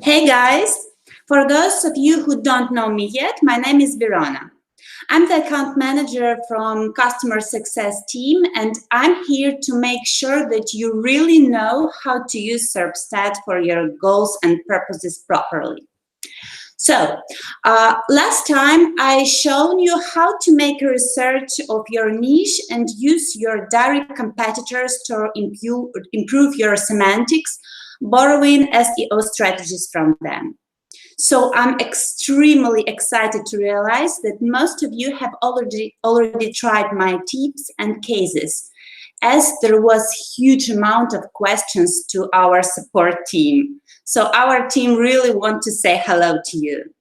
Hey guys, for those of you who don't know me yet, my name is Verona. I'm the account manager from customer success team, and I'm here to make sure that you really know how to use Serpstat for your goals and purposes properly. So, last time I shown you how to make a research of your niche and use your direct competitors to improve your semantics, borrowing SEO strategies from them. So I'm extremely excited to realize that most of you have already tried my tips and cases, as there was huge amount of questions to our support team. So our team really want to say hello to you.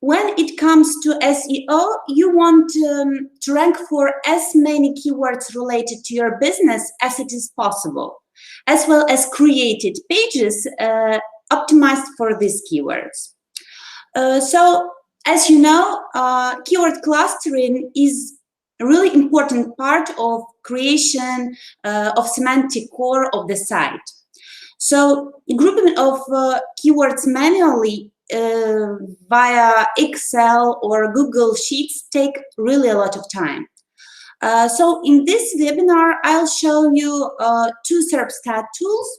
When it comes to SEO, you want to rank for as many keywords related to your business as it is possible, as well as created pages optimized for these keywords. So, as you know, keyword clustering is a really important part of creation of semantic core of the site. So, grouping of keywords manually via Excel or Google Sheets take really a lot of time. So in this webinar, I'll show you two Serpstat tools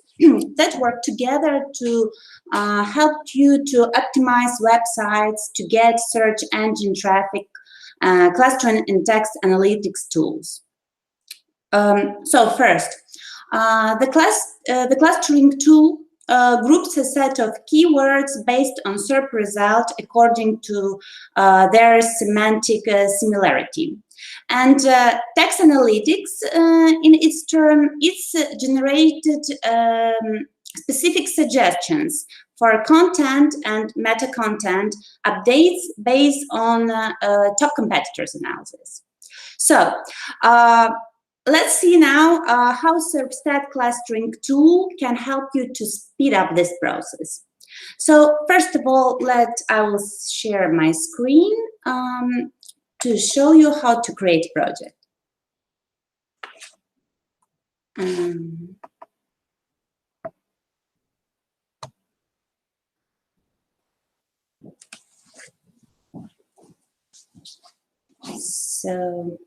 that work together to help you to optimize websites, to get search engine traffic, clustering and text analytics tools. So first, the clustering tool groups a set of keywords based on SERP result according to their semantic similarity. And text analytics, in its turn, it's generated specific suggestions for content and meta content updates based on top competitors analysis. So let's see now how Serpstat clustering tool can help you to speed up this process. So first of all, I will share my screen to show you how to create a project. So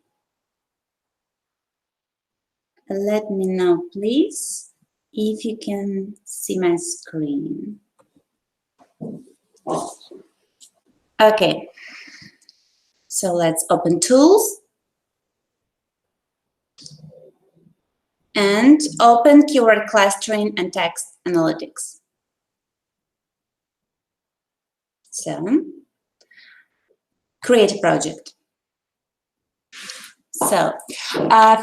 let me know, please, if you can see my screen. Okay, so let's open Tools and open Keyword Clustering and Text Analytics. So, create a project. So,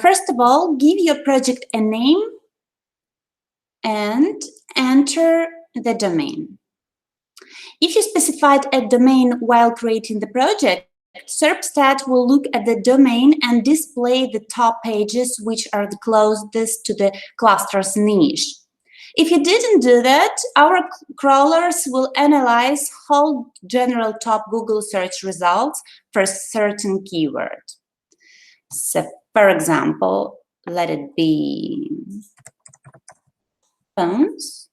first of all, give your project a name and enter the domain. If you specified a domain while creating the project, Serpstat will look at the domain and display the top pages which are the closest to the cluster's niche. If you didn't do that, our crawlers will analyze whole general top Google search results for a certain keyword. So, for example, let it be phones.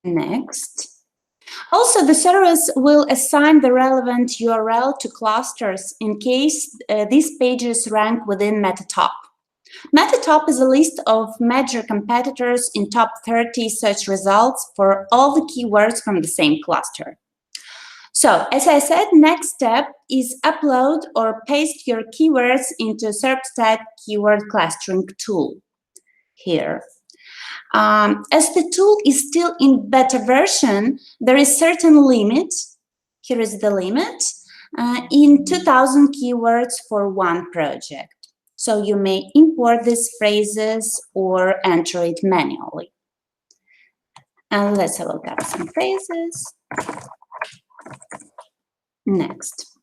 Next. Also, the service will assign the relevant URL to clusters in case these pages rank within MetaTop. MetaTop is a list of major competitors in top 30 search results for all the keywords from the same cluster. So, as I said, next step is upload or paste your keywords into Serpstat keyword clustering tool here. As the tool is still in beta version, there is certain limit. Here is the limit in 2,000 keywords for one project. So you may import these phrases or enter it manually. And let's have a look at some phrases. Next.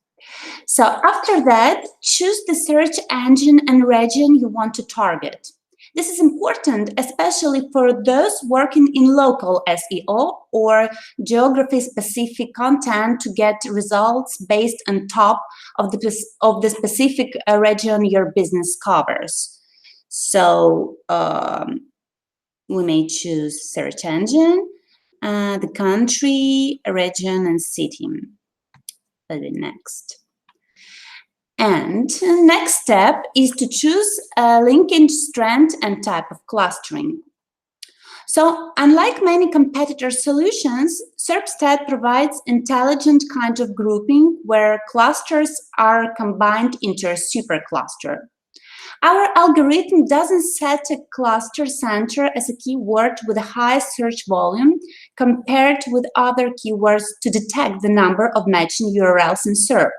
So after that, choose the search engine and region you want to target. This is important, especially for those working in local SEO or geography-specific content to get results based on top of the specific region your business covers. So we may choose search engine, the country, region, and city. Next. And next step is to choose a linkage strength and type of clustering. So, unlike many competitor solutions, Serpstat provides intelligent kind of grouping where clusters are combined into a supercluster. Our algorithm doesn't set a cluster center as a keyword with a high search volume compared with other keywords to detect the number of matching URLs in SERP.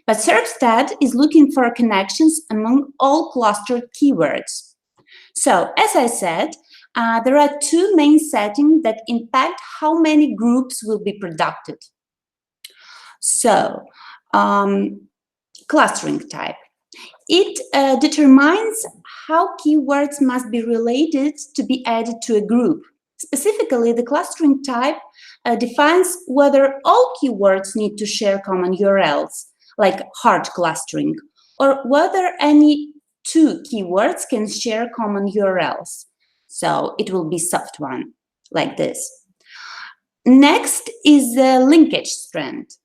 But Serpstat is looking for connections among all clustered keywords. So, as I said, there are two main settings that impact how many groups will be produced. So, clustering type. It determines how keywords must be related to be added to a group. Specifically, the clustering type defines whether all keywords need to share common URLs, like hard clustering, or whether any two keywords can share common URLs. So it will be soft one, like this. Next is the linkage strength.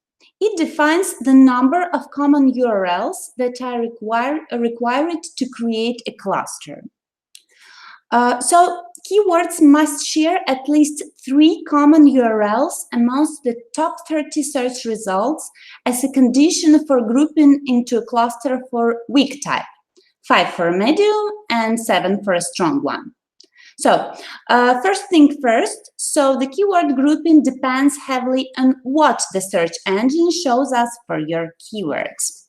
It defines the number of common URLs that are required to create a cluster. So keywords must share at least 3 common URLs amongst the top 30 search results as a condition for grouping into a cluster for weak type, 5 for a medium and 7 for a strong one. So, first thing first, so the keyword grouping depends heavily on what the search engine shows us for your keywords.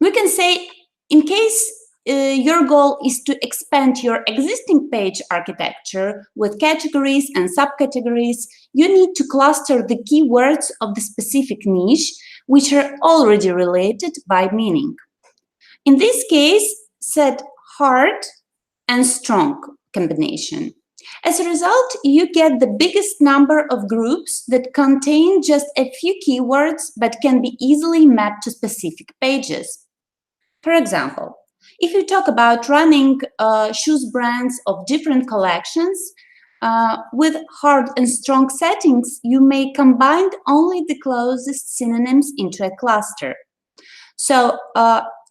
We can say, in case your goal is to expand your existing page architecture with categories and subcategories, you need to cluster the keywords of the specific niche, which are already related by meaning. In this case, set hard and strong combination. As a result, you get the biggest number of groups that contain just a few keywords but can be easily mapped to specific pages. For example, if you talk about running shoes brands of different collections, with hard and strong settings, you may combine only the closest synonyms into a cluster. So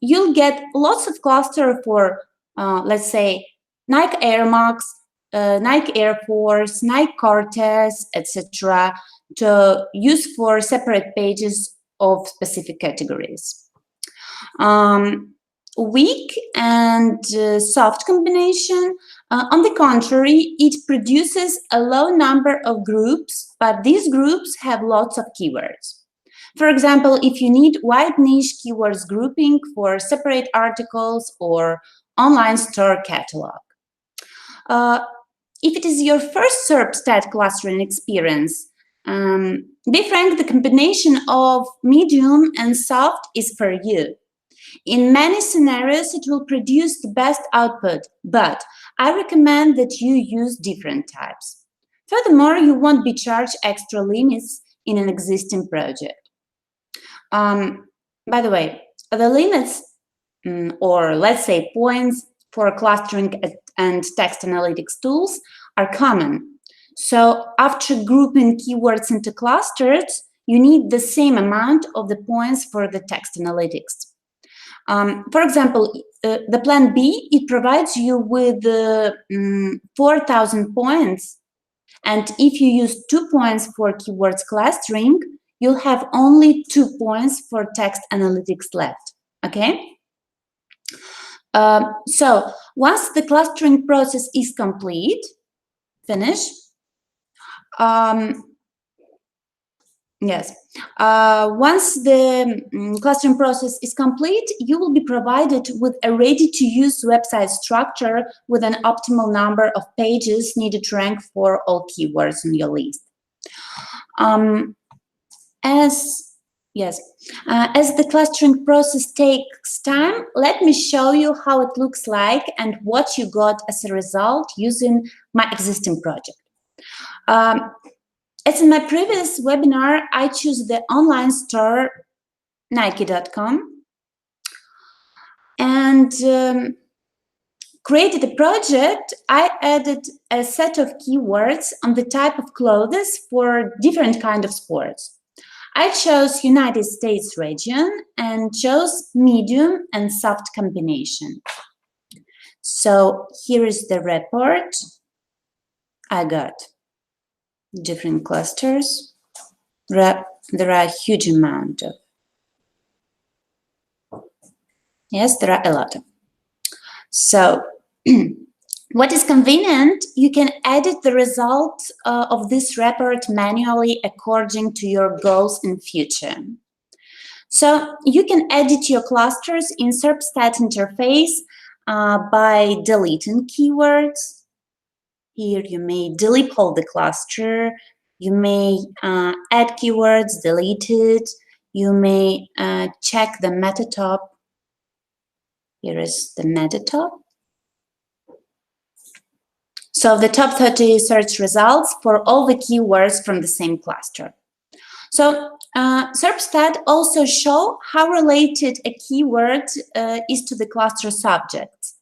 you'll get lots of cluster for let's say, Nike Air Max, Nike Air Force, Nike Cortez, etc., to use for separate pages of specific categories. Weak and soft combination, on the contrary, it produces a low number of groups, but these groups have lots of keywords. For example, if you need wide niche keywords grouping for separate articles or online store catalog. If it is your first Serpstat clustering experience, be frank, the combination of medium and soft is for you. In many scenarios, it will produce the best output, but I recommend that you use different types. Furthermore, you won't be charged extra limits in an existing project. By the way, the limits, or let's say points for clustering and text analytics tools are common. So after grouping keywords into clusters, you need the same amount of the points for the text analytics. For example, the plan B, it provides you with 4,000 points. And if you use 2 points for keywords clustering, you'll have only 2 points for text analytics left, okay? So once the clustering process is complete, finish. Once the clustering process is complete, you will be provided with a ready-to-use website structure with an optimal number of pages needed to rank for all keywords on your list. As the clustering process takes time, let me show you how it looks like and what you got as a result using my existing project. As in my previous webinar, I choose the online store Nike.com. and created a project. I added a set of keywords on the type of clothes for different kind of sports. I chose United States region and chose medium and soft combination. So here is the report. I got different clusters. There are a huge amount of. Yes, there are a lot of. So what is convenient, you can edit the result of this report manually according to your goals in future. So you can edit your clusters in Serpstat interface by deleting keywords. Here you may delete all the cluster. You may add keywords, delete it. You may check the meta top. Here is the meta top. So the top 30 search results for all the keywords from the same cluster. So Serpstat also show how related a keyword is to the cluster subjects.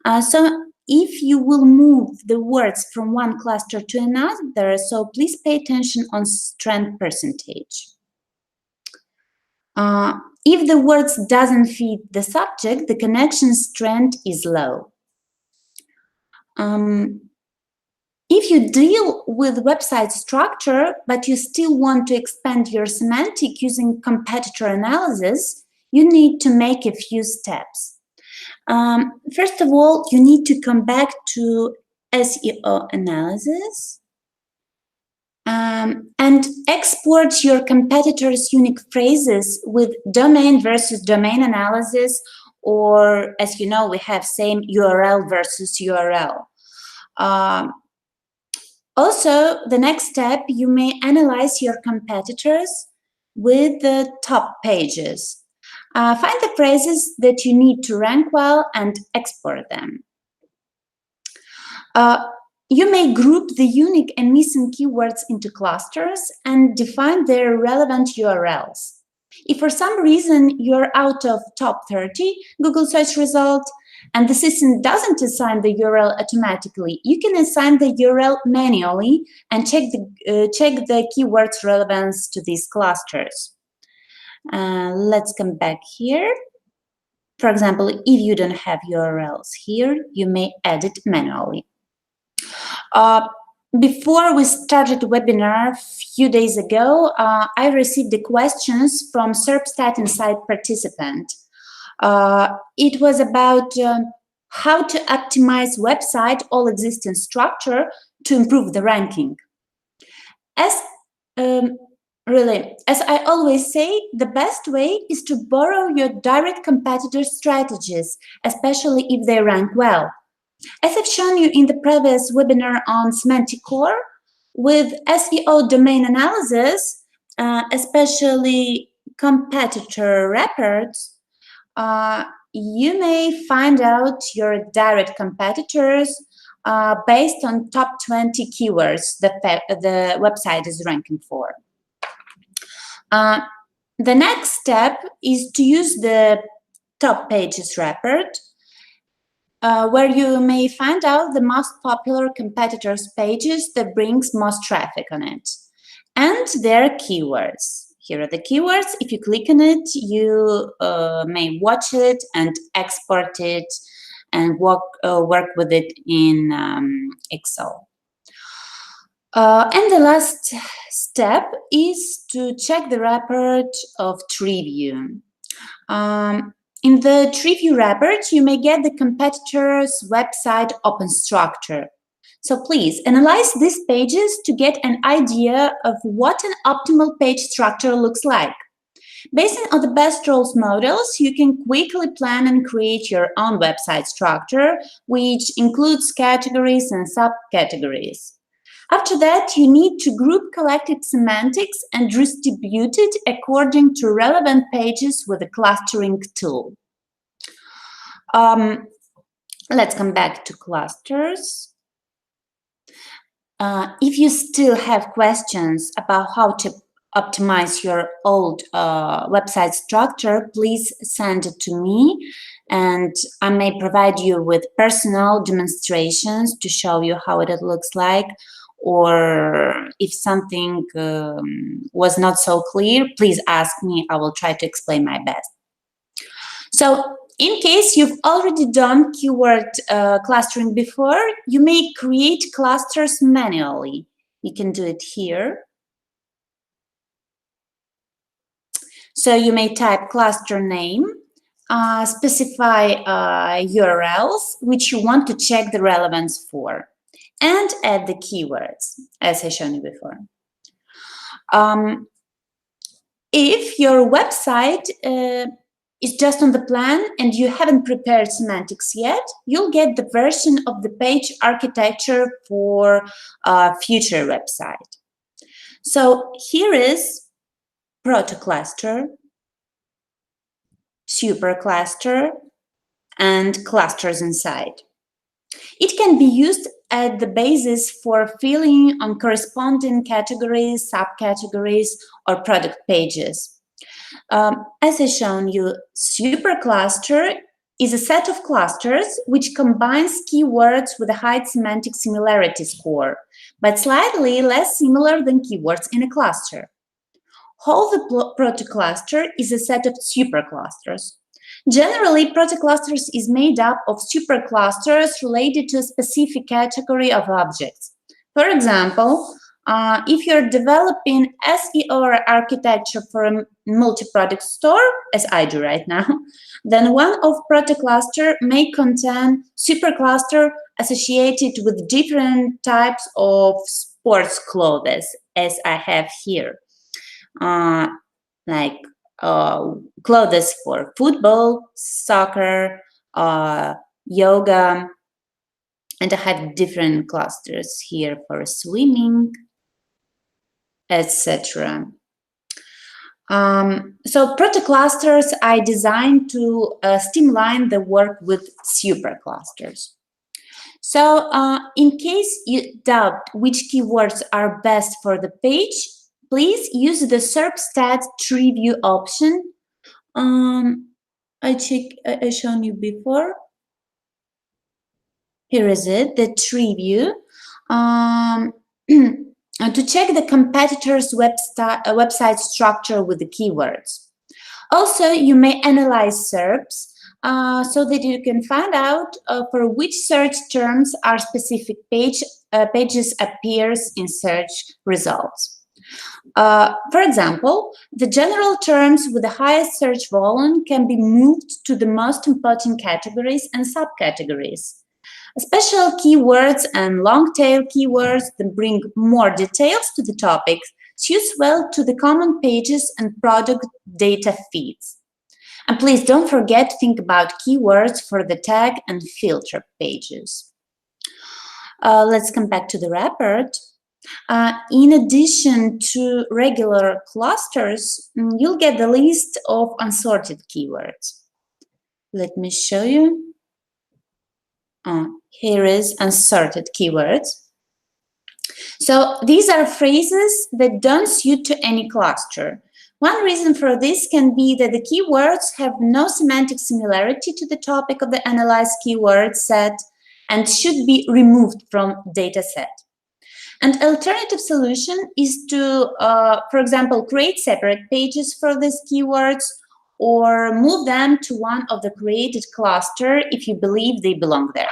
So if you will move the words from one cluster to another, so please pay attention on strength percentage. If the words doesn't fit the subject, the connection strength is low. If you deal with website structure, but you still want to expand your semantic using competitor analysis, you need to make a few steps. First of all, you need to come back to SEO analysis and export your competitors' unique phrases with domain versus domain analysis, or as you know, we have same URL versus URL. Also, the next step, you may analyze your competitors with the top pages. Find the phrases that you need to rank well and export them. You may group the unique and missing keywords into clusters and define their relevant URLs. If for some reason you're out of top 30 Google search results, and the system doesn't assign the URL automatically, you can assign the URL manually and check the keyword's relevance to these clusters. Let's come back here. For example, if you don't have URLs here, you may edit manually. Before we started the webinar a few days ago, I received the questions from Serpstat Insight participant. It was about how to optimize website all existing structure to improve the ranking. As I always say, the best way is to borrow your direct competitor strategies, especially if they rank well. As I've shown you in the previous webinar on semantic core, with SEO domain analysis, especially competitor reports, you may find out your direct competitors based on top 20 keywords that the website is ranking for. The next step is to use the top pages report, where you may find out the most popular competitors' pages that brings most traffic on it, and their keywords. Here are the keywords. If you click on it, you may watch it and export it and work with it in Excel. And the last step is to check the report of TreeView. In the TreeView report, you may get the competitor's website open structure. So please analyze these pages to get an idea of what an optimal page structure looks like. Based on the best roles models, you can quickly plan and create your own website structure, which includes categories and subcategories. After that, you need to group collected semantics and distribute it according to relevant pages with a clustering tool. Let's come back to clusters. If you still have questions about how to optimize your old website structure, please send it to me. and I may provide you with personal demonstrations to show you how it looks like, or if something was not so clear, please ask me. I will try to explain my best. So in case you've already done keyword clustering before, you may create clusters manually. You can do it here. So you may type cluster name, specify URLs which you want to check the relevance for, and add the keywords, as I shown you before. If your website is just on the plan and you haven't prepared semantics yet, you'll get the version of the page architecture for a future website. So here is protocluster, supercluster, and clusters inside. It can be used as the basis for filling on corresponding categories, subcategories, or product pages. As I've shown you, supercluster is a set of clusters which combines keywords with a high semantic similarity score, but slightly less similar than keywords in a cluster. Whole the protocluster is a set of superclusters. Generally, protoclusters is made up of superclusters related to a specific category of objects. For example, if you're developing SEO architecture for a multi-product store, as I do right now, then one of protocluster may contain supercluster associated with different types of sports clothes, as I have here. Like clothes for football, soccer, yoga, and I have different clusters here for swimming, etc. So protoclusters are designed to streamline the work with superclusters. So in case you doubt which keywords are best for the page, please use the Serpstat tree view option. I shown you before. Here is it, the tree view. To check the competitor's website structure with the keywords. Also, you may analyze SERPs so that you can find out for which search terms our specific pages appears in search results. For example, the general terms with the highest search volume can be moved to the most important categories and subcategories. Special keywords and long-tail keywords that bring more details to the topic suits well to the common pages and product data feeds. And please don't forget to think about keywords for the tag and filter pages. Let's come back to the report. In addition to regular clusters, you'll get the list of unsorted keywords. Let me show you. Here is unsorted keywords. So these are phrases that don't suit to any cluster. One reason for this can be that the keywords have no semantic similarity to the topic of the analyzed keyword set and should be removed from data set. An alternative solution is to, for example, create separate pages for these keywords or move them to one of the created cluster if you believe they belong there.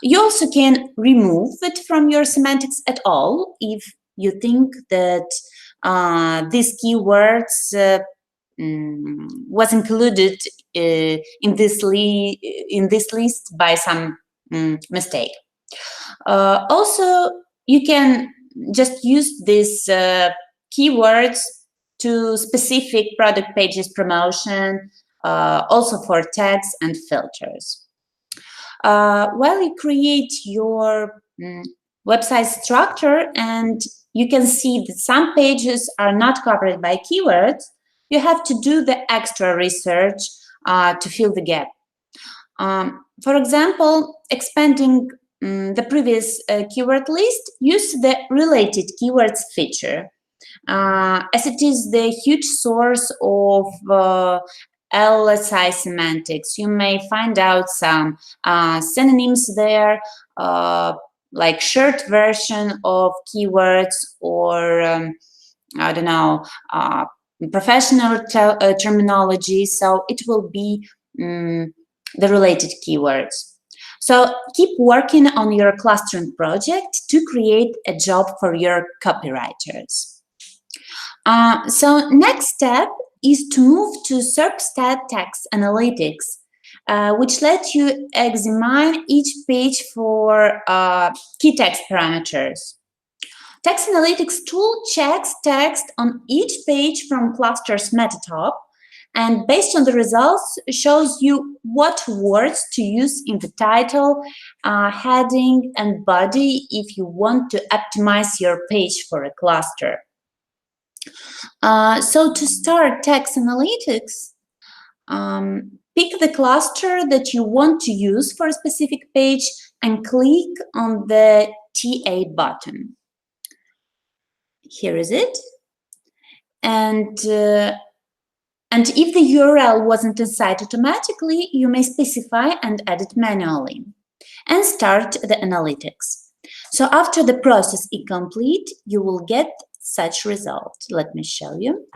You also can remove it from your semantics at all if you think that these keywords was included in this list by some mistake. Also, you can just use these keywords to specific product pages promotion, also for tags and filters. While you create your website structure and you can see that some pages are not covered by keywords, you have to do the extra research to fill the gap. For example, expanding the previous keyword list, use the related keywords feature, as it is the huge source of LSI semantics. You may find out some synonyms there, like short version of keywords, or I don't know, professional terminology. So it will be the related keywords. So keep working on your clustering project to create a job for your copywriters. So next step is to move to Serpstat text analytics, which lets you examine each page for key text parameters. Text Analytics tool checks text on each page from clusters metatop, and based on the results, shows you what words to use in the title, heading, and body if you want to optimize your page for a cluster. So to start Text Analytics, pick the cluster that you want to use for a specific page and click on the TA button. Here is it. And if the URL wasn't assigned automatically, you may specify and edit manually and start the analytics. So after the process is complete, you will get such result. Let me show you.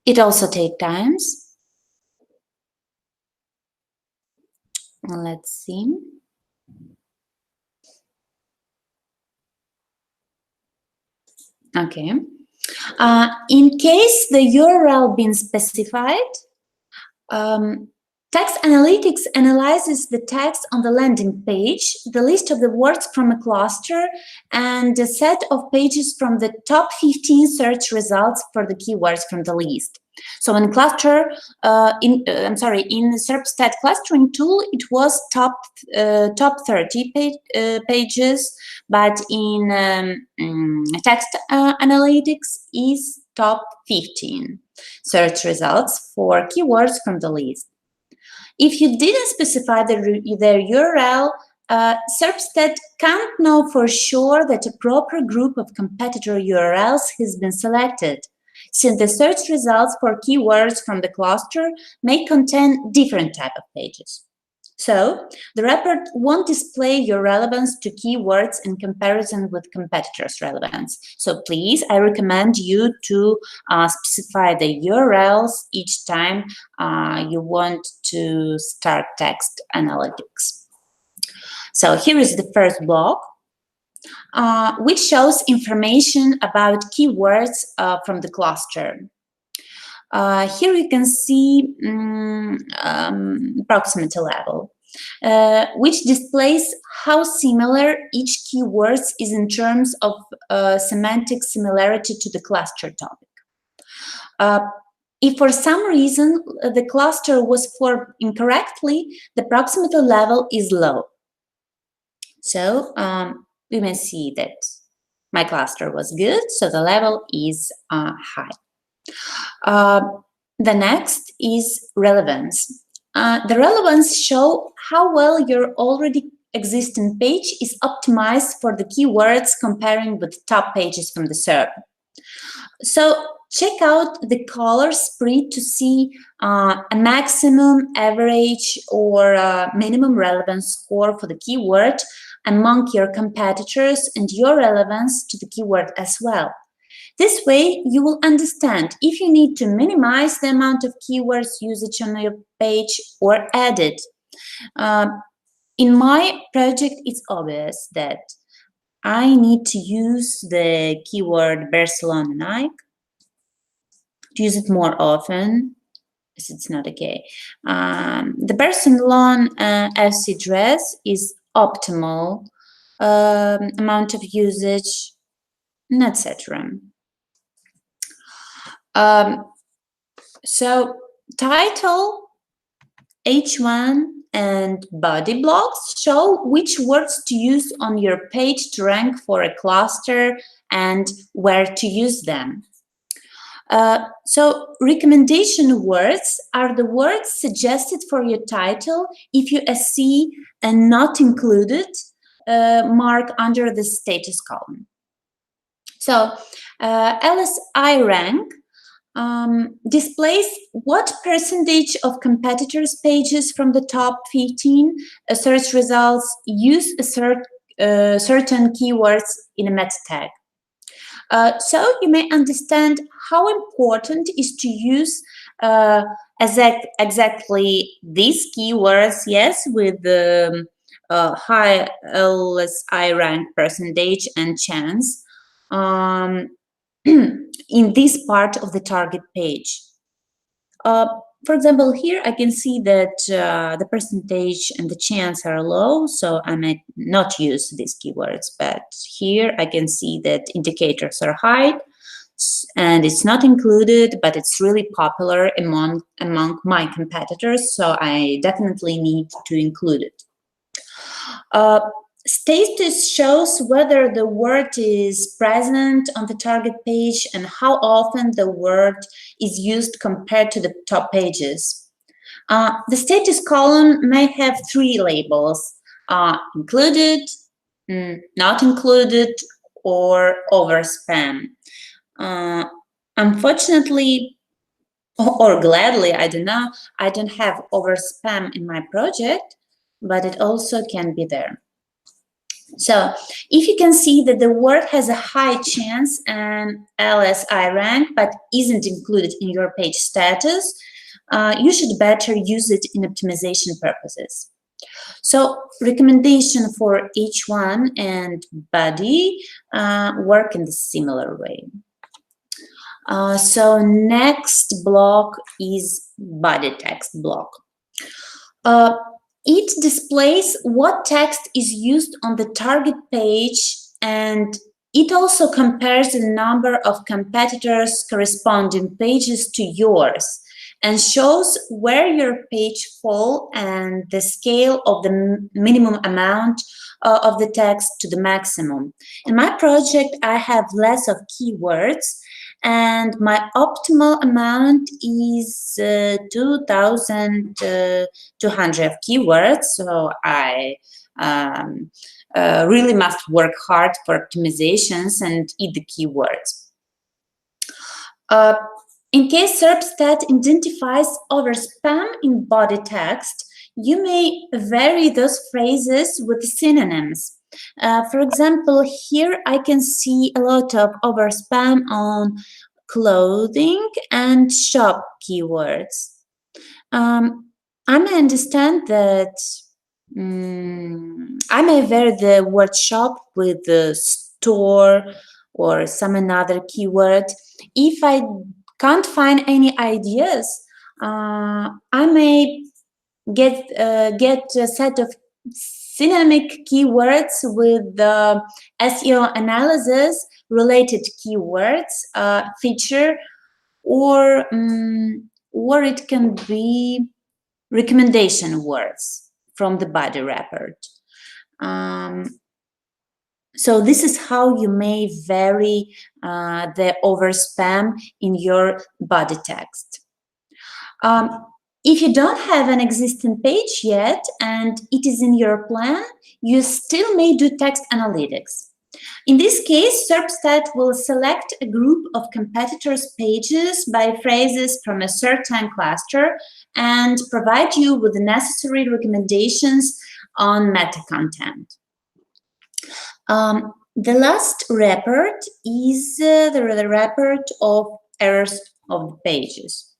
It also takes time. Let's see. Okay. In case the URL been specified, Text Analytics analyzes the text on the landing page, the list of the words from a cluster, and a set of pages from the top 15 search results for the keywords from the list. So in cluster, in the Serpstat clustering tool, it was top 30 pages, but in Text Analytics is top 15 search results for keywords from the list. If you didn't specify the URL, Serpstat can't know for sure that a proper group of competitor URLs has been selected, since the search results for keywords from the cluster may contain different type of pages. So, the report won't display your relevance to keywords in comparison with competitors' relevance. So please, I recommend you to specify the URLs each time you want to start text analytics. So here is the first block, which shows information about keywords from the cluster. Here you can see approximate level, which displays how similar each keyword is in terms of semantic similarity to the cluster topic. If for some reason the cluster was formed incorrectly, the approximate level is low. So we may see that my cluster was good, so the level is high. The next is relevance. The relevance show how well your already existing page is optimized for the keywords comparing with top pages from the SERP. So check out the color spread to see a maximum, average, or minimum relevance score for the keyword among your competitors and your relevance to the keyword as well. This way, you will understand if you need to minimize the amount of keywords usage on your page or add it. In my project, it's obvious that I need to use the keyword Barcelona Nike, to use it more often, as it's not okay. The Barcelona FC dress is optimal amount of usage, etc. So title, H1, and body blocks show which words to use on your page to rank for a cluster and where to use them. So recommendation words are the words suggested for your title if you see a not included mark under the status column. So LSI rank displays what percentage of competitors' pages from the top 15 search results use certain keywords in a meta tag. So you may understand how important it is to use exactly these keywords, yes, with the high LSI rank percentage and chance in this part of the target page. For example, here I can see that the percentage and the chance are low, so I might not use these keywords. But here I can see that indicators are high, and it's not included, but it's really popular among my competitors, so I definitely need to include it. Status shows whether the word is present on the target page and how often the word is used compared to the top pages. The status column may have three labels: included, not included, or over spam. Unfortunately, or gladly, I don't know, I don't have over spam in my project, but it also can be there. So if you can see that the word has a high chance and LSI rank, but isn't included in your page status, you should better use it in optimization purposes. So recommendation for H1 and body work in the similar way. So next block is body text block. It displays what text is used on the target page, and it also compares the number of competitors' corresponding pages to yours and shows where your page falls and the scale of the minimum amount of the text to the maximum. In my project, I have less of keywords, and my optimal amount is 2,200 keywords. So I really must work hard for optimizations and eat the keywords. In case Serpstat identifies over spam in body text, you may vary those phrases with synonyms. For example, here I can see a lot of over spam on clothing and shop keywords. I may understand that I may vary the word shop with the store or some another keyword. If I can't find any ideas, I may get a set of synonymic keywords with the SEO analysis related keywords feature, or it can be recommendation words from the body report. So this is how you may vary the over spam in your body text. If you don't have an existing page yet and it is in your plan, you still may do text analytics. In this case, Serpstat will select a group of competitors' pages by phrases from a certain cluster and provide you with the necessary recommendations on meta content. The last report is the report of errors of the pages.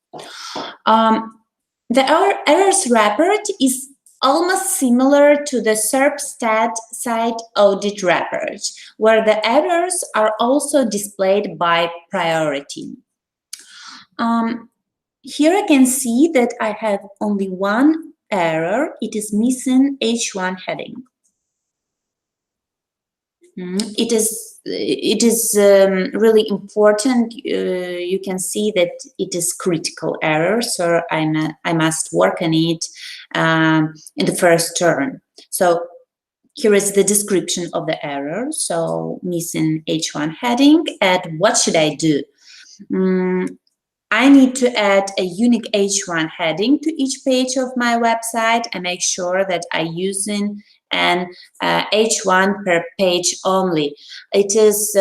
The errors report is almost similar to the Serpstat site audit report, where the errors are also displayed by priority. Here I can see that I have only one error. It is missing H1 heading. It is really important. You can see that it is critical error, so I must work on it in the first turn. So here is the description of the error. So missing H1 heading, and what should I do? I need to add a unique H1 heading to each page of my website and make sure that I'm using an H1 per page only. It is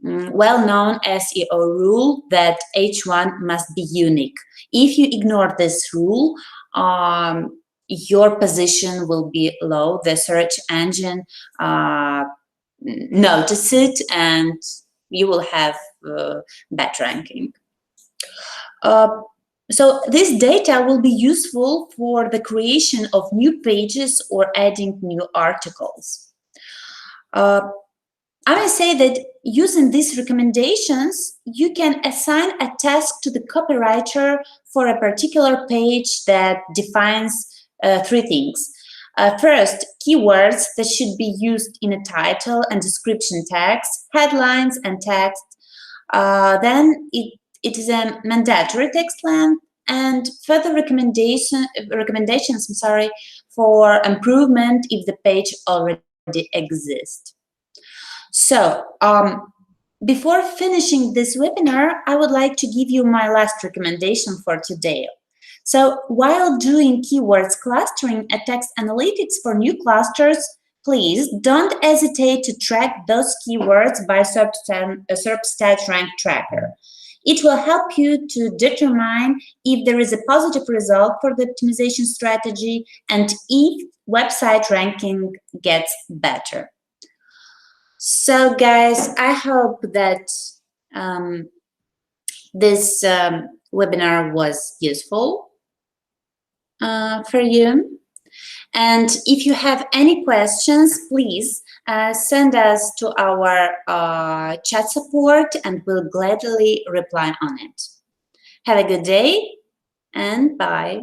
well-known SEO rule that H1 must be unique. If you ignore this rule, your position will be low. The search engine notice it, and you will have bad ranking. So this data will be useful for the creation of new pages or adding new articles. I will say that using these recommendations, you can assign a task to the copywriter for a particular page that defines three things. First, keywords that should be used in a title and description tags, headlines and text. Then it is a mandatory text length and further recommendations for improvement if the page already exists. So, before finishing this webinar, I would like to give you my last recommendation for today. So, while doing keywords clustering at text analytics for new clusters, please don't hesitate to track those keywords by Serpstat Rank Tracker. It will help you to determine if there is a positive result for the optimization strategy and if website ranking gets better. So, guys, I hope that this webinar was useful for you. And if you have any questions, please send us to our chat support and we'll gladly reply on it. Have a good day and bye.